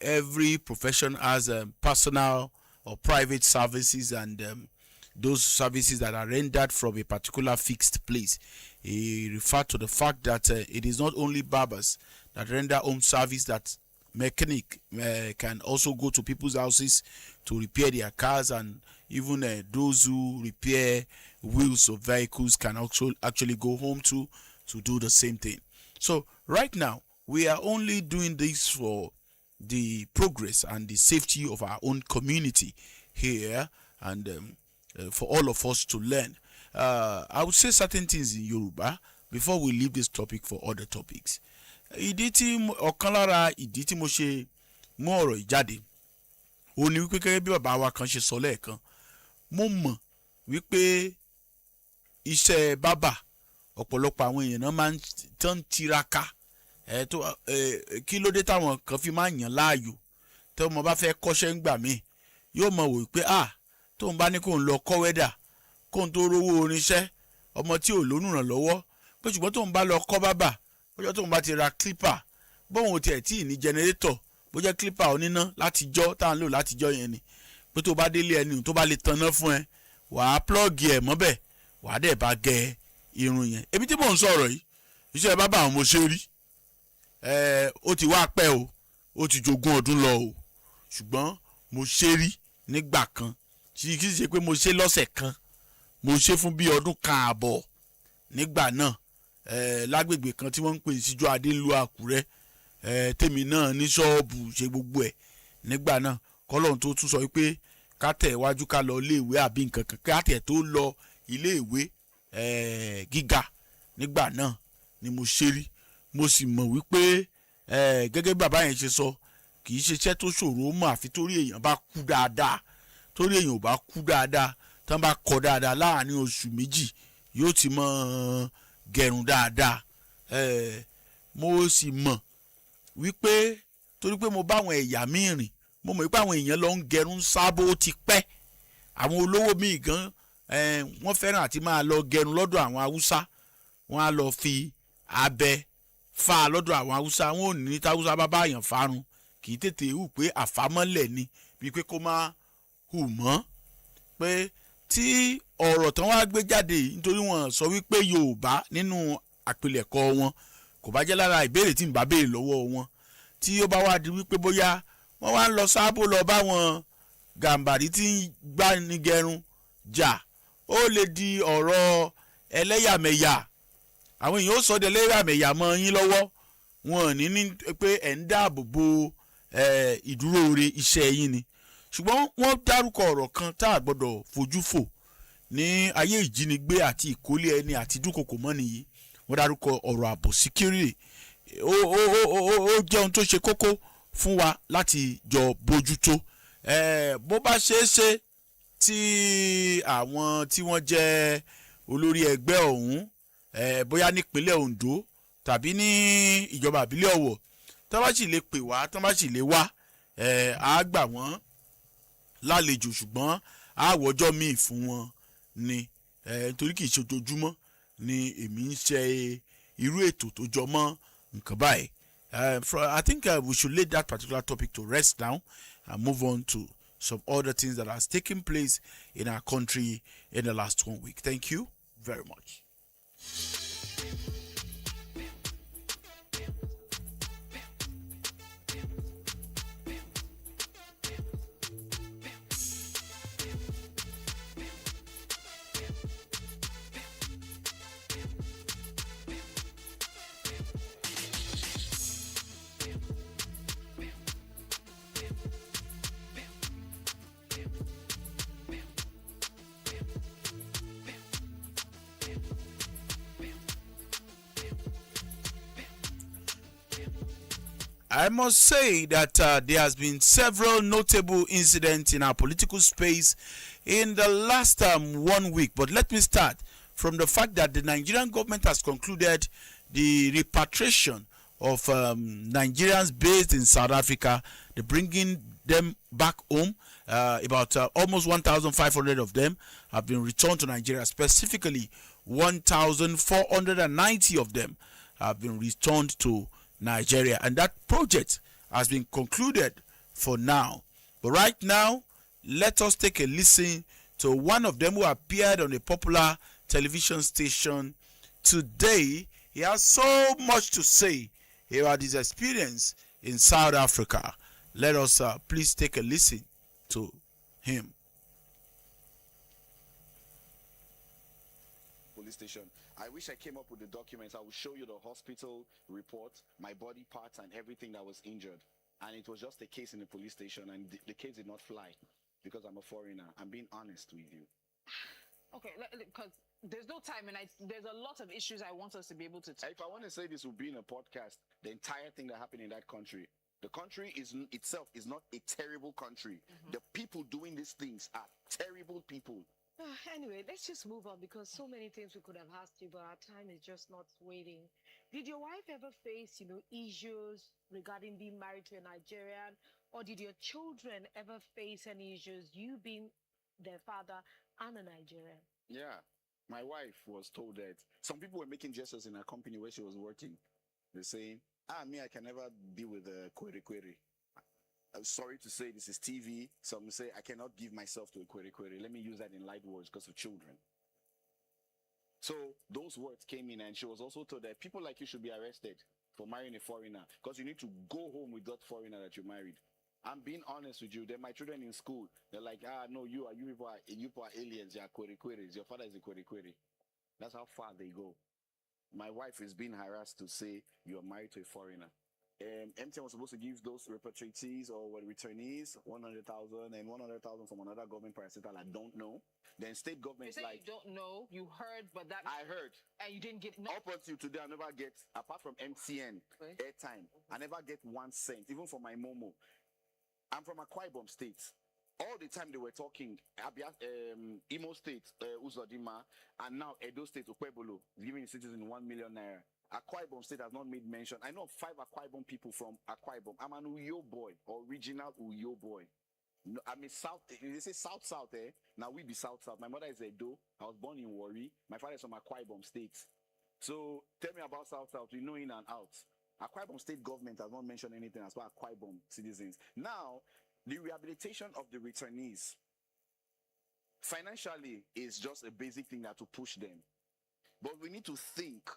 every profession has personal or private services and those services that are rendered from a particular fixed place. He referred to the fact that it is not only barbers that render home service, that mechanic can also go to people's houses to repair their cars, and even those who repair wheels of vehicles can also actually go home to do the same thing. So right now, we are only doing this for the progress and the safety of our own community here, and for all of us to learn. I would say certain things in Yoruba before we leave this topic for other topics. Ìdí tí ọ̀kan lára ìdí tí mo ṣe mú ọ̀rọ̀ ìjáde ó ní wípé gẹ́gẹ́ bí bàbá wa kan ṣe sọ lẹ́ẹ̀kan, mo mọ̀ wípé iṣẹ́ bábà ọ̀pọ̀lọpọ̀ àwọn èèyàn náà máa ń tán tiraka kí ló dé táwọn kan fi máa yàn láàyò tí wọ́n bá fẹ́ kọ́ṣẹ́ ń gbà míì yóò mọ̀ wò pé tóun bá ní kóun lọ kọ́ wẹ́dà kóun tó rówó orinṣẹ́ ọmọ tí ò lónìrànlọ́wọ́ pé ṣùgbọ́n tóun bá lọ kọ́ bábà bóyá tóun bá ti ra clipper bóun ò tiẹ̀ tí ì ní generator bó jẹ́ clipper oníná látijọ́ tá à ń lò látijọ́ yẹn ni pé tó bá délé ẹni tó bá lè tanná fún ẹ wàá plọ́ọ̀gì ẹ̀ mọ́bẹ̀ wàá dẹ̀ bá gẹ irun yẹn. èmi tí mò ń sọ̀rọ̀ yìí iṣẹ́ bábà àwọn mo ṣe rí ó ti wá pẹ́ o ó ti jogún ọdún lọ o ṣùgbọ́n mo ṣe rí nígbà kan kì í ṣe pé mo ṣe lọ́sẹ̀ kan mo ṣe fún bí ọdún kan àbọ̀ nígbà náà lágbègbè kan tí wọ́n ń pè síjọ́ adé ńlú Àkúrẹ́ tèmi náà ní ṣọ́ọ̀bù ṣe gbogbo ẹ̀ nígbà náà kọ́lọ́run tó tún sọ wípé ká tẹ̀ wájú ká lọ iléèwé àbí nǹkan kan ká tẹ̀ tó lọ iléèwé gíga nígbà náà ni mo ṣe rí mo sì mọ̀ wípé gẹ́gẹ́ bí bàbá yẹn ṣe sọ kì í ṣe iṣẹ́ tó ṣòro mọ́ àfi torí èèyàn bá kú dáadáa torí èèyàn ò bá kú dáadáa tí wọ́n bá kọ́ dáadáa láàárín oṣù méjì yóò ti mọ̀ gẹ̀rùn dáadáa mo sì mọ̀ wípé torí pé mo bá àwọn ẹ̀yà míì rìn mo mọ̀ wípé àwọn èèyàn lọ ń gẹrun sábó ti pẹ́ àwọn olówó míì gan wọ́n fẹ́ràn àti máa lọ gẹrun lọ́dọ̀ àwọn haúsá wọ́n á lọ fi abẹ fa lọ́dọ̀ àwọn haúsá wọn ò ní táwùsá bá báyàn farun kì í tètè hù pé àfámọ́lẹ̀ ni bíi pé kó má hù mọ́ pé tí ọ̀rọ̀ tán wá gbé jáde nítorí wọ́n sọ wípé Yorùbá nínú àpilẹ̀kọ wọn kò bá jẹ́ lára ìbéèrè tí n bá béèrè lọ́wọ́ wọn tí ó bá wá di wípé bóyá wọ́n wá ń lọ sábò lọ báwọn gàǹbàrí tí ń gbá ní gẹrun jà ó lè di ọ̀rọ̀ ẹlẹ́yàmẹ̀yà àwọn èèyàn ó sọ de ẹlẹ́yàmẹ̀yà mọ́ yín lọ́wọ́ wọn ò ní pé ẹ̀ ń dáàbò bo ìdúróore iṣẹ́ yín ni ṣùgbọ́n wọ́n dárúkọ ọ̀rọ̀ kan tá a gbọ́dọ̀ fojú fò ní ayé ìjínigbé àti ìkólé ẹni àti dúnkokò mọ́ni yìí wọ́n dárúkọ ọ̀rọ̀ ààbò security ó jẹ́ ohun tó ṣe kókó fún wa láti jọ bójútó bó bá ṣeé ṣe tí àwọn tí wọ́n jẹ́ olórí ẹgbẹ́ ọ̀hún bóyá nípínlẹ̀ Ondo tàbí ní ìjọba àbílẹ̀ Ọ̀wọ̀ tó bá sì lè pè wá tó bá sì lè wá á gbà wọ́n lálejò ṣùgbọ́n àwọ̀jọ́ míì fún wọn ni nítorí kì í ṣe ojoojúmọ́ ni èmi ń ṣe irú ètò tó jọ mọ́ nǹkan báyìí. I think we should lay that particular topic to rest now and move on to some other things that has taken place in our country in the last 1 week. Thank you very much. I must say that there has been several notable incidents in our political space in the last 1 week. But let me start from the fact that the Nigerian government has concluded the repatriation of Nigerians based in South Africa. They're bringing them back home. About almost 1,500 of them have been returned to Nigeria. Specifically, 1,490 of them have been returned to Nigeria, and that project has been concluded for now. But right now, let us take a listen to one of them who appeared on a popular television station today. He has so much to say about his experience in South Africa. Let us please take a listen to him. Police station. I wish I came up with the documents. I will show you the hospital report, my body parts and everything that was injured. And it was just a case in the police station, and the case did not fly because I'm a foreigner. I'm being honest with you. Okay, because there's no time, and there's a lot of issues I want us to be able to talk. If I want to say this will be in a podcast, the entire thing that happened in that country, the country itself is not a terrible country. The people doing these things are terrible people. Anyway, let's just move on, because so many things we could have asked you, but our time is just not waiting. Did your wife ever face, issues regarding being married to a Nigerian Or did your children ever face any issues, you being their father and a Nigerian? Yeah. My wife was told that some people were making gestures in her company where she was working. They're saying, me, I can never be with a query. I'm sorry to say this is TV. Some say I cannot give myself to a query. Let me use that in light words because of children. So those words came in, and she was also told that people like you should be arrested for marrying a foreigner because you need to go home with that foreigner that you married. I'm being honest with you. They're my children in school. They're like, no, you people are aliens. You are queries. Your father is a query. That's how far they go. My wife is being harassed to say you are married to a foreigner. MTN was supposed to give those repatriatees or returnees 100,000 and 100,000 from another government parastatal. I don't know. Then state governments You say like you don't know, you heard, but that I heard. And you didn't get no. Up until today, I never get, apart from MTN airtime, I never get 1 cent, even for my Momo. I'm from Akwa Ibom State. All the time they were talking, Imo State, Uzodima, and now Edo State, Okwebolo, is giving the citizens 1 million naira. Akwa Ibom State has not made mention. I know 5 Akwa Ibom people from Akwa Ibom. I'm an Uyo boy, original Uyo boy. No, I mean South. They say South, eh? Now we be South. My mother is Edo. I was born in Warri. My father is from Akwa Ibom State. So tell me about South. We know in and out. Akwa Ibom State government has not mentioned anything as far as Akwa Ibom citizens. Now, the rehabilitation of the returnees financially is just a basic thing that to push them. But we need to think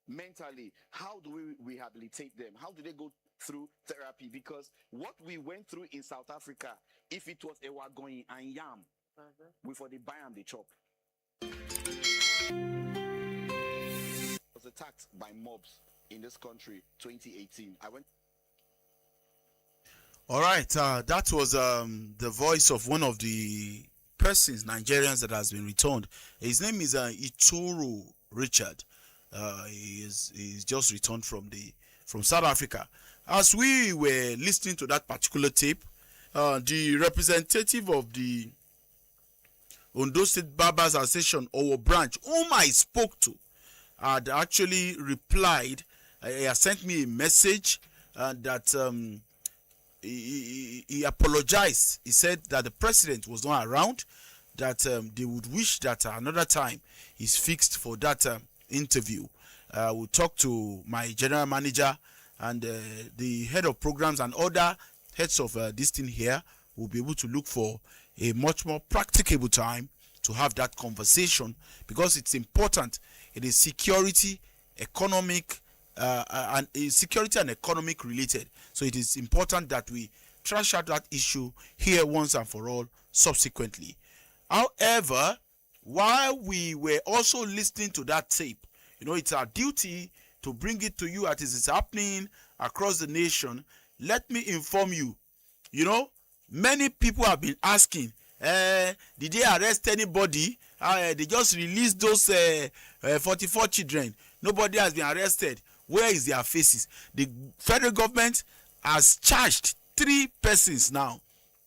mentally, how do we rehabilitate them? How do they go through therapy? Because what we went through in South Africa, if it was a wagon and yam, we for the buy and the chop. Was attacked by mobs in this country 2018. I went. All right, that was the voice of one of the persons, Nigerians, that has been returned. His name is Itoro Richard. He's just returned from South Africa. As we were listening to that particular tape, the representative of the Ondo State Barbers Association or branch, whom I spoke to, had actually replied. He had sent me a message that he apologized. He said that the president was not around, that they would wish that another time is fixed for that interview. We'll talk to my general manager and the head of programs and other heads of this thing here. Will be able to look for a much more practicable time to have that conversation, because it's important. It is security, economic, and security and economic related. So it is important that we trash out that issue here once and for all subsequently. However, while we were also listening to that tape, it's our duty to bring it to you as it is happening across the nation. Let me inform you, many people have been asking, did they arrest anybody? They just released those 44 children. Nobody has been arrested. Where is their faces? The federal government has charged 3 persons now.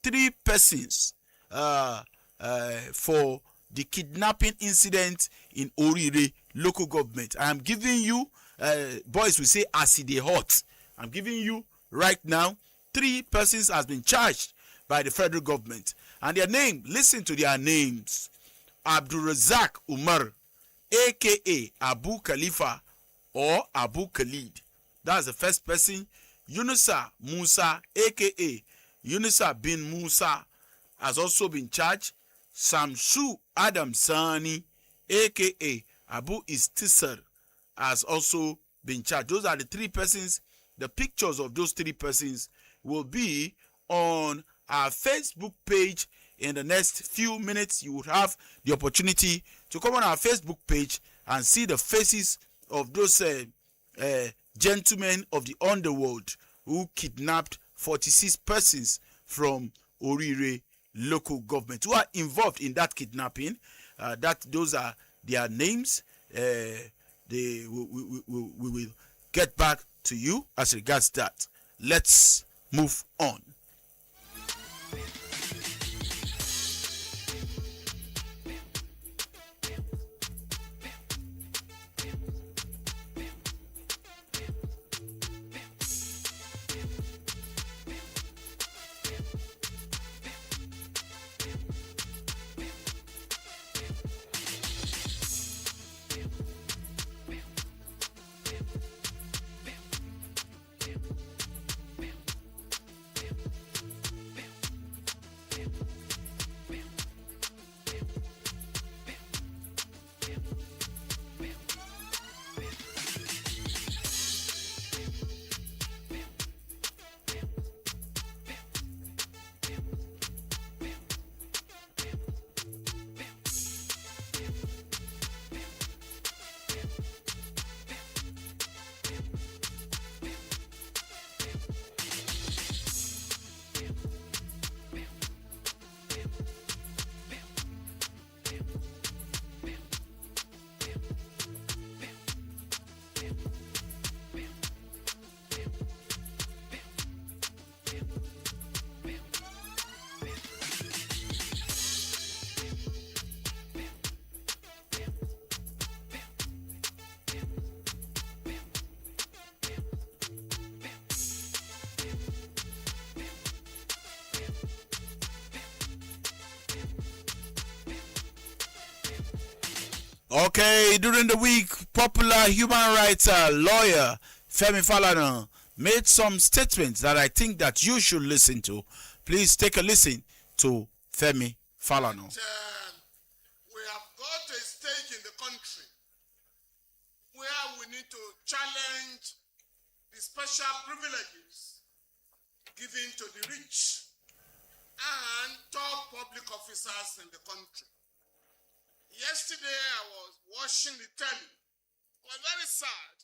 3 persons for the kidnapping incident in Orire local government. I am giving you, boys will say as it is hot. I'm giving you right now 3 persons has been charged by the federal government. And their name, listen to their names. Abdulrazak Umar, aka Abu Khalifa or Abu Khalid. That's the first person. Yunusa Musa, aka Yunusa bin Musa, has also been charged. Samsu Adam Sani, aka Abu Istisar, has also been charged. Those are the 3 persons. The pictures of those 3 persons will be on our Facebook page. In the next few minutes, you would have the opportunity to come on our Facebook page and see the faces of those gentlemen of the underworld who kidnapped 46 persons from Orire local government, who are involved in that kidnapping. Those are their names. We will get back to you as regards that. Let's move on. Okay, during the week, popular human rights lawyer Femi Falana made some statements that I think that you should listen to. Please take a listen to Femi Falana. We have got to a stage in the country where we need to challenge the special privileges given to the rich and top public officers in the country. Yesterday, I was watching the telly. It was very sad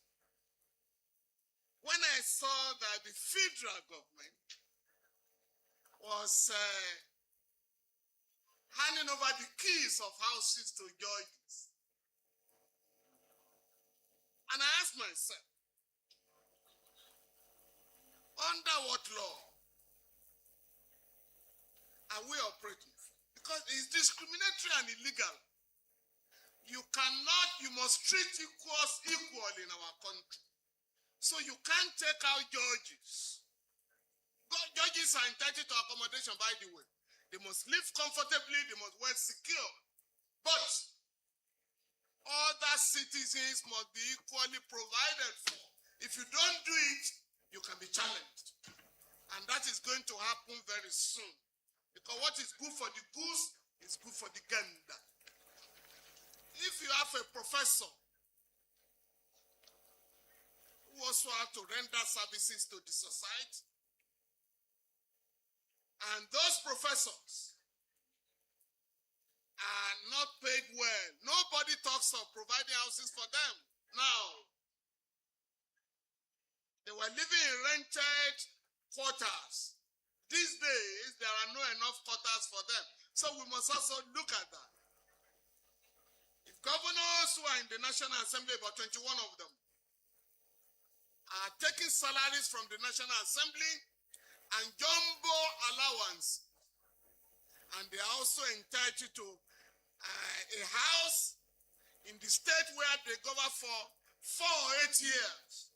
when I saw that the federal government was handing over the keys of houses to judges. And I asked myself, under what law are we operating? Because it's discriminatory and illegal. You must treat equals equal in our country. So you can't take out judges. Judges are entitled to accommodation, by the way. They must live comfortably, they must well secure. But other citizens must be equally provided for. If you don't do it, you can be challenged. And that is going to happen very soon. Because what is good for the goose is good for the gander. If you have a professor who also have to render services to the society, and those professors are not paid well, nobody talks of providing houses for them. Now, they were living in rented quarters. These days, there are not enough quarters for them. So we must also look at that. If governors who are in the National Assembly, about 21 of them, are taking salaries from the National Assembly and jumbo allowance, and they are also entitled to a house in the state where they govern for 4 or 8 years,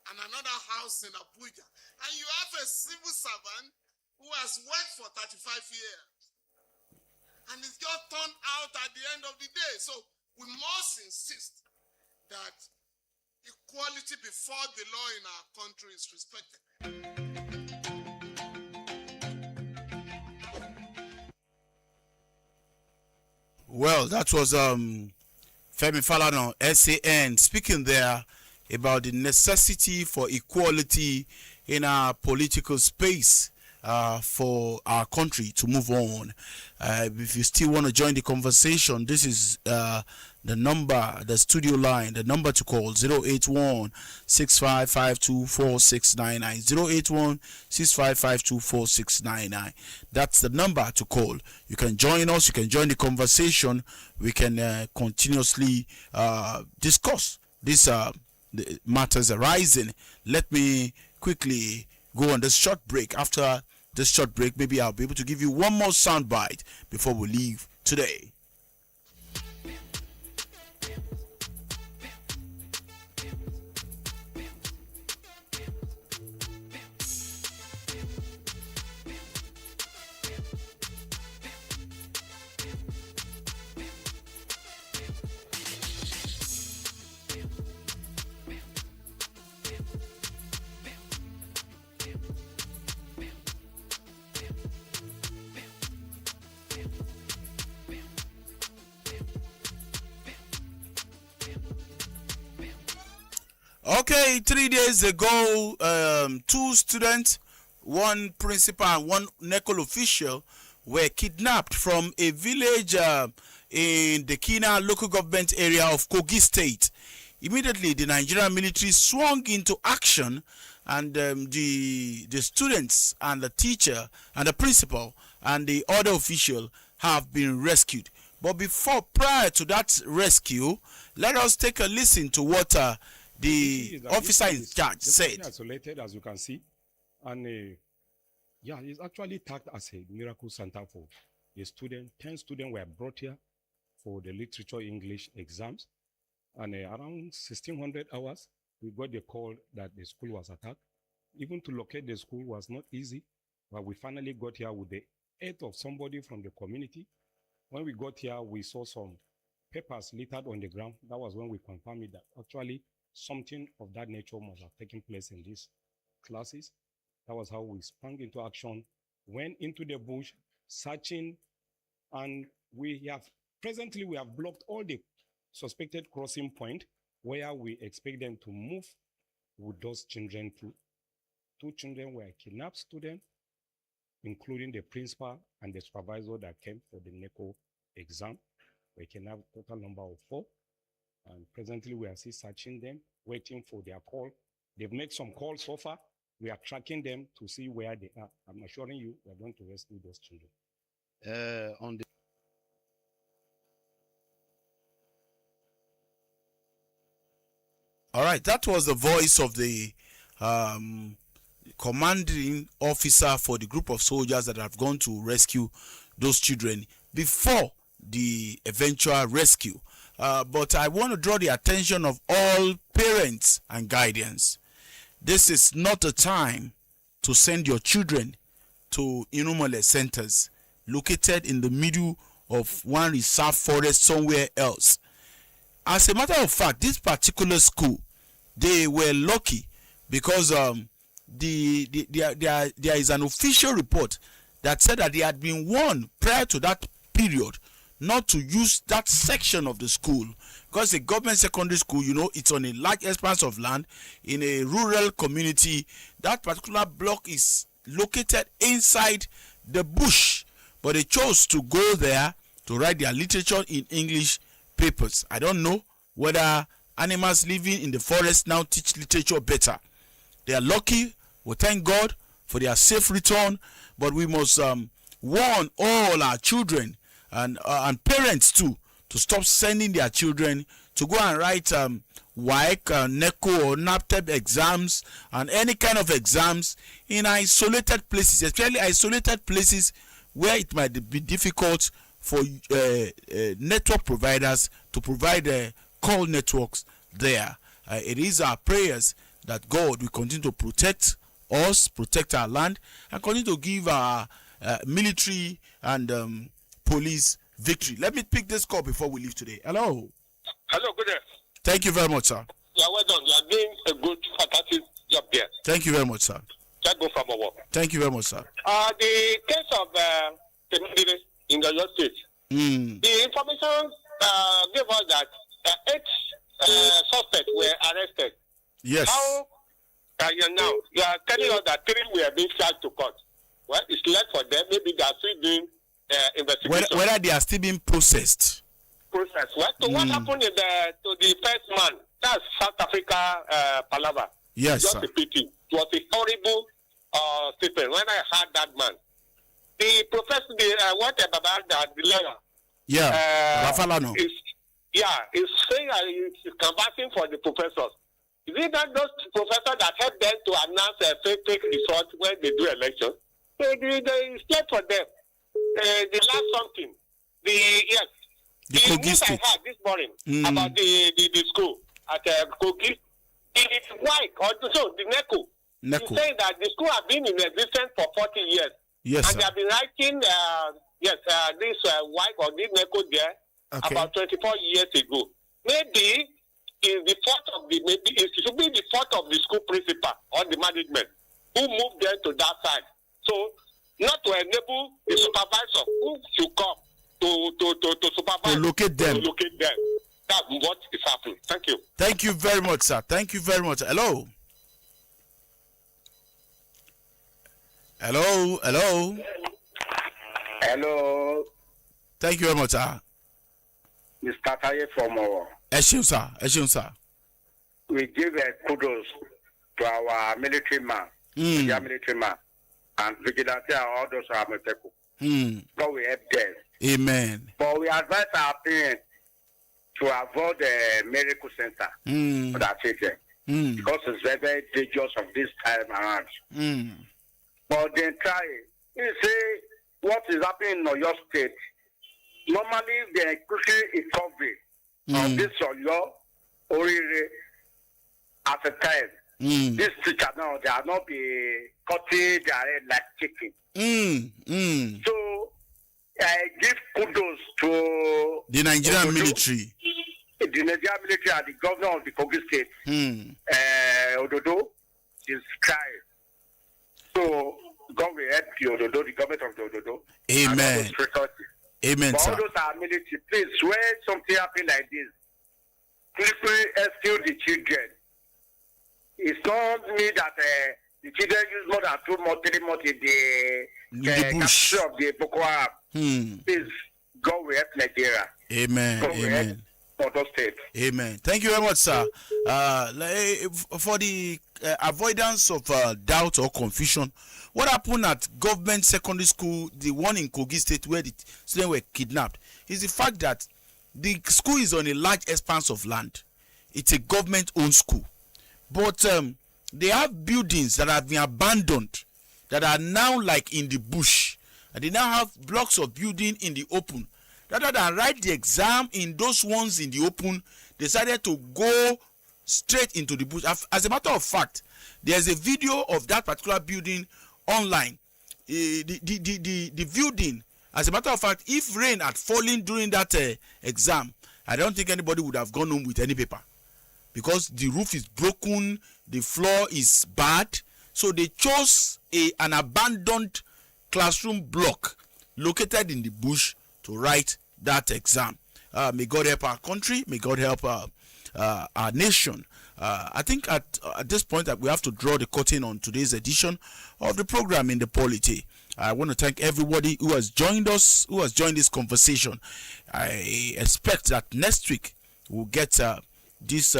and another house in Abuja. And you have a civil servant who has worked for 35 years. And it's just turned out at the end of the day. So we must insist that equality before the law in our country is respected. Well, that was Femi Falana, SAN, speaking there about the necessity for equality in our political space for our country to move on. If you still want to join the conversation, this is the number, the studio line, the number to call 081-6552-4699, 081-6552-4699. That's the number to call. You can join us, you can join the conversation. We can continuously discuss these the matters arising. Let me quickly go on this short break. After this short break, maybe I'll be able to give you one more sound bite before we leave today. Okay, 3 days ago, 2 students, 1 principal and 1 NECOL official were kidnapped from a village in the Kina local government area of Kogi State. Immediately, the Nigerian military swung into action, and the students and the teacher and the principal and the other official have been rescued. But prior to that rescue, let us take a listen to what the officer in charge said. Isolated, as you can see, and yeah, it's actually tagged as a miracle center for a student. 10 students were brought here for the literature English exams, and around 1600 hours, we got the call that the school was attacked. Even to locate the school was not easy, but we finally got here with the aid of somebody from the community. When we got here, we saw some papers littered on the ground. That was when we confirmed it that actually something of that nature must have taken place in these classes. That was how we sprang into action, went into the bush, searching, and presently we have blocked all the suspected crossing point where we expect them to move with those children to. 2 children were kidnapped students, including the principal and the supervisor that came for the NECO exam. We kidnapped a total number of 4. And presently we are still searching them, waiting for their call. They've made some calls so far. We are tracking them to see where they are. I'm assuring you, we are going to rescue those children. All right, that was the voice of the commanding officer for the group of soldiers that have gone to rescue those children before the eventual rescue. But I want to draw the attention of all parents and guardians. This is not a time to send your children to Inumole centers located in the middle of one reserve forest somewhere else. As a matter of fact, this particular school, they were lucky because there is an official report that said that they had been warned prior to that period not to use that section of the school, because the government secondary school, it's on a large expanse of land in a rural community. That particular block is located inside the bush, but they chose to go there to write their literature in English papers. I don't know whether animals living in the forest now teach literature better. They are lucky. We thank God for their safe return, but we must warn all our children and parents too to stop sending their children to go and write WAEC, NECO or NAPTEP exams and any kind of exams in isolated places, especially isolated places where it might be difficult for network providers to provide call networks there. It is our prayers that God will continue to protect us, protect our land, and continue to give our military and police victory. Let me pick this call before we leave today. Hello. Hello, good day. Thank you very much, sir. Yeah, well done. You are doing a good, fantastic job there. Thank you very much, sir. Just go from our work. Thank you very much, sir. The case of in the York State, the information gave us that 8 suspects were arrested. Yes. How now you are telling us that 3 were being charged to court. Well, it's left for them. Maybe they are still doing investigation. Whether they are still being processed. Well, so what happened to the first man? That's South Africa, ALABA. Yes, just sir. a pity. It was a horrible statement when I heard that man. The professor, what about that, the lawyer? Yeah, Rafalano. Is saying he's canvassing for the professors. Is it not those professors that help them to announce fake results when they do elections? So it's left for them. The last something. The news I heard this morning about the school at Kogi, it is white, also the NECO. He's saying that the school has been in existence for 40 years. Yes, and sir. they have been writing this white or this NECO there about 24 years ago. Maybe it should be the fault of the school principal or the management who moved them to that side. So not to enable the supervisor who should come to supervise, to locate them. That's what is happening. Thank you. Thank you very much, sir. Thank you very much. Hello. Hello. Hello. Hello. Thank you very much, sir. Mr. Taye from Eshion, sir. We give kudos to our military man, and vigilante and all those are God will help them. Amen. But we advise our parents to avoid the medical center for that children because it's very, very dangerous of this time around. But then try. You see what is happening in your state. Normally, the crucial is covered on this Oyo Orire at a time. This teacher now, they are not be cutting their head like chicken. So give kudos to the Nigerian Ododo, military. the Nigerian military and the governor of the Kogi State. Ododo is trying. So God will help the Ododo, the government of the Ododo. Amen. Amen, but sir. all those are military. Please, when something happens like this, please rescue the children. It's not me that the children use more than 2 months, 3 months in the bush capture of the Boko Haram. Please, God will help Nigeria. Amen. God will Amen. help Odo State. Amen. Thank you very much, sir. For the avoidance of doubt or confusion, what happened at government secondary school, the one in Kogi State where the students were kidnapped, is the fact that the school is on a large expanse of land. It's a government-owned school. But they have buildings that have been abandoned that are now like in the bush. And they now have blocks of building in the open. Rather than write the exam in those ones in the open, decided to go straight into the bush. As a matter of fact, there's a video of that particular building online. The building, as a matter of fact, if rain had fallen during that exam, I don't think anybody would have gone home with any paper. Because the roof is broken, the floor is bad. So they chose an abandoned classroom block located in the bush to write that exam. May God help our country. May God help our nation. I think at this point that we have to draw the curtain on today's edition of the program in the Polity. I want to thank everybody who has joined us, who has joined this conversation. I expect that next week we'll get this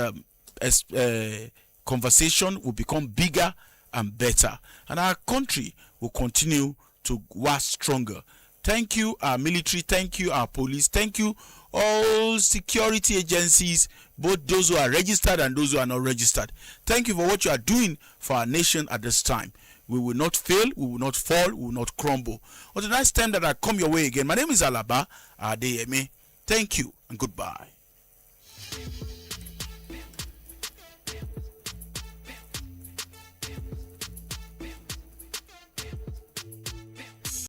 conversation will become bigger and better, and our country will continue to wax stronger. Thank you, our military. Thank you, our police. Thank you, all security agencies, both those who are registered and those who are not registered. Thank you for what you are doing for our nation at this time. We will not fail, we will not fall, we will not crumble. Until the next time that I come your way again, my name is ALABA, ADEYEMI. Thank you and goodbye.